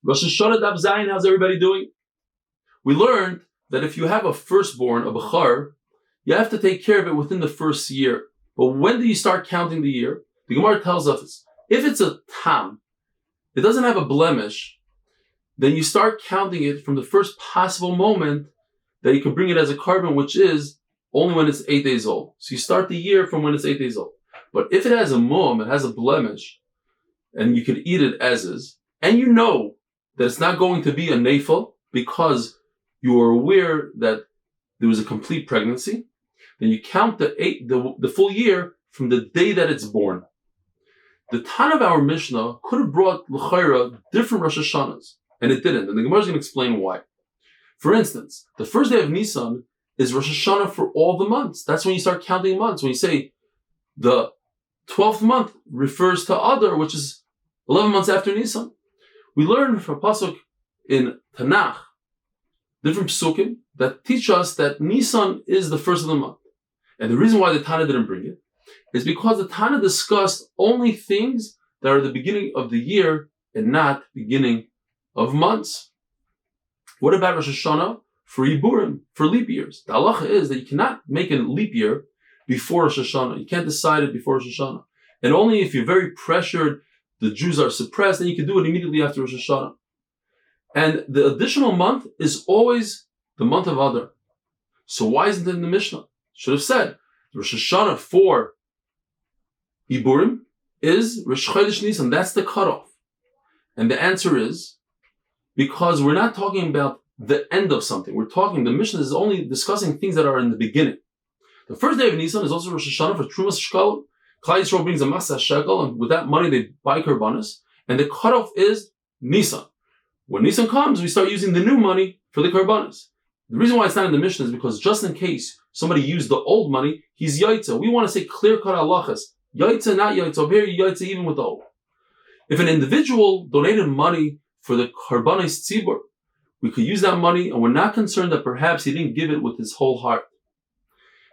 Rosh Hashanah Daf Zayin, how's everybody doing? We learned that if you have a firstborn, a bechar, you have to take care of it within the first year. But when do you start counting the year? The Gemara tells us, if it's a tam, it doesn't have a blemish, then you start counting it from the first possible moment that you can bring it as a carbon, which is only when it's 8 days old. So you start the year from when it's 8 days old. But if it has a mum, it has a blemish, and you can eat it as is, and you know that it's not going to be a nafel because you are aware that there was a complete pregnancy, then you count the full year from the day that it's born. The Tan of our Mishnah could have brought lzecher different Rosh Hashanahs, and it didn't. And the Gemara is going to explain why. For instance, the first day of Nisan is Rosh Hashanah for all the months. That's when you start counting months. When you say the 12th month refers to Adar, which is 11 months after Nisan. We learn from pasuk in Tanakh, different psukim, that teach us that Nisan is the first of the month. And the reason why the Tana didn't bring it is because the Tana discussed only things that are the beginning of the year and not beginning of months. What about Rosh Hashanah for Yiburim, for leap years? The halacha is that you cannot make a leap year before Rosh Hashanah. You can't decide it before Rosh Hashanah. And only if you're very pressured, the Jews are suppressed, then you can do it immediately after Rosh Hashanah. And the additional month is always the month of Adar. So why isn't it in the Mishnah? Should have said Rosh Hashanah for Yiburim is Rosh Chodesh Nisan. That's the cutoff. And the answer is because we're not talking about the end of something. The Mishnah is only discussing things that are in the beginning. The first day of Nisan is also Rosh Hashanah for Trumas Shkalim. Klal Yisrael brings a masa shekel, and with that money they buy karbanos. And the cutoff is Nisan. When Nisan comes, we start using the new money for the karbanos. The reason why it's not in the Mishnah is because just in case somebody used the old money, he's yaitza. We want to say clear-cut halachas. Yaitza, not yaitza. Over here, yaitza even with the old. If an individual donated money for the karbanos tzibur, we could use that money, and we're not concerned that perhaps he didn't give it with his whole heart.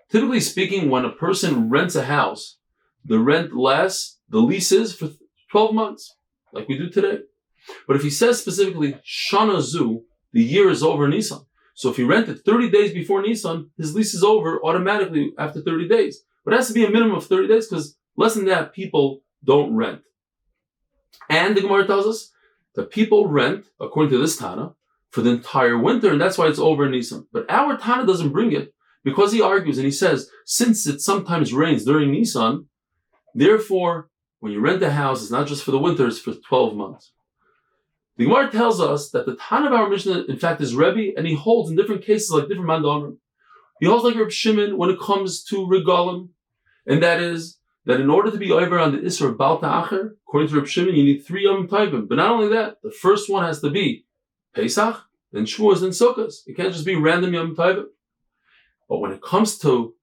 Typically speaking, when a person rents a house, the rent lasts, the lease is for 12 months, like we do today. But if he says specifically, Shana Zu, the year is over Nisan. So if he rented 30 days before Nisan, his lease is over automatically after 30 days. But it has to be a minimum of 30 days because less than that, people don't rent. And the Gemara tells us that people rent, according to this Tana, for the entire winter, and that's why it's over Nisan. But our Tana doesn't bring it because he argues and he says, since it sometimes rains during Nisan, therefore, when you rent a house, it's not just for the winter, it's for 12 months. The Gemara tells us that the Tana of our Mishnah, in fact, is Rebbe, and he holds in different cases like different mandamrim. He holds like Reb Shimon when it comes to regalim, and that is that in order to be over on the Isra of Baal Ta'acher, according to Reb Shimon, you need 3 Yom Tovim. But not only that, the first one has to be Pesach, then Shavuos, then Sukkot. It can't just be random Yom Tovim. But when it comes to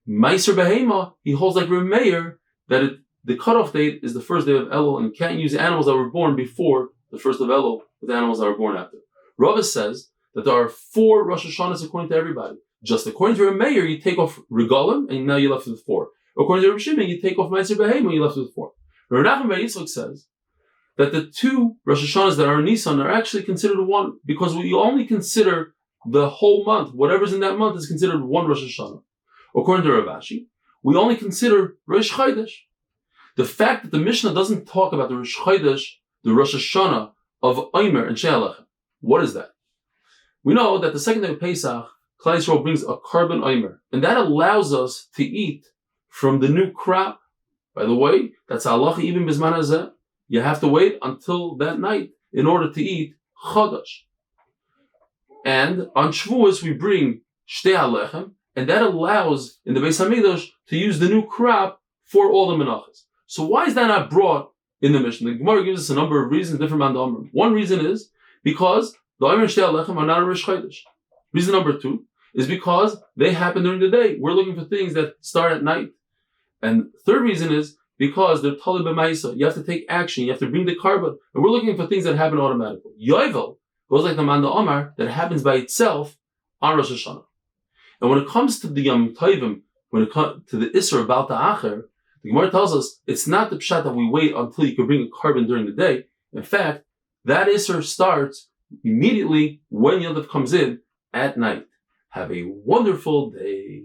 Meiser Behema, he holds like Reb Meir that the cutoff date is the first day of Elul, and you can't use animals that were born before the first of Elul with animals that were born after. Rava says that there are 4 Rosh Hashanahs according to everybody. Just according to Reb Meir, you take off Regalim, and now you're left with 4. According to Reb Shimon, you take off Meiser Behema, and you're left with 4. Reb Nachman bar Yitzchok says that the 2 Rosh Hashanahs that are in Nisan are actually considered one because we only consider the whole month. Whatever's in that month is considered one Rosh Hashanah. According to Rav Ashi, we only consider Rosh Chodesh. The fact that the Mishnah doesn't talk about the Rosh Chodesh, the Rosh Hashanah of Omer and She'alechem. What is that? We know that the second day of Pesach, Klal Yisrael brings a carbon Omer, and that allows us to eat from the new crop. By the way, that's halacha even bisman hazeh. You have to wait until that night in order to eat Chodesh. And on Shavuos we bring Shtei Halechem, and that allows in the Beis Hamikdash to use the new crop for all the menachas. So why is that not brought in the Mishnah? The Gemara gives us a number of reasons, different mandamrim. One reason is because the Omer and Shtei Halechem are not a Rosh Chodesh. Reason number 2 is because they happen during the day. We're looking for things that start at night. And third reason is because they're Tali B'Maisa. You have to take action. You have to bring the carbon. And we're looking for things that happen automatically. Yovel goes like the Manda Omar that happens by itself on Rosh Hashanah. And when it comes to the Yom Tovim, when it comes to the Isra of Baal Ta'acher, the Gemara tells us it's not the pshat that we wait until you can bring a carbon during the day. In fact, that Isser starts immediately when Yom Tov comes in at night. Have a wonderful day.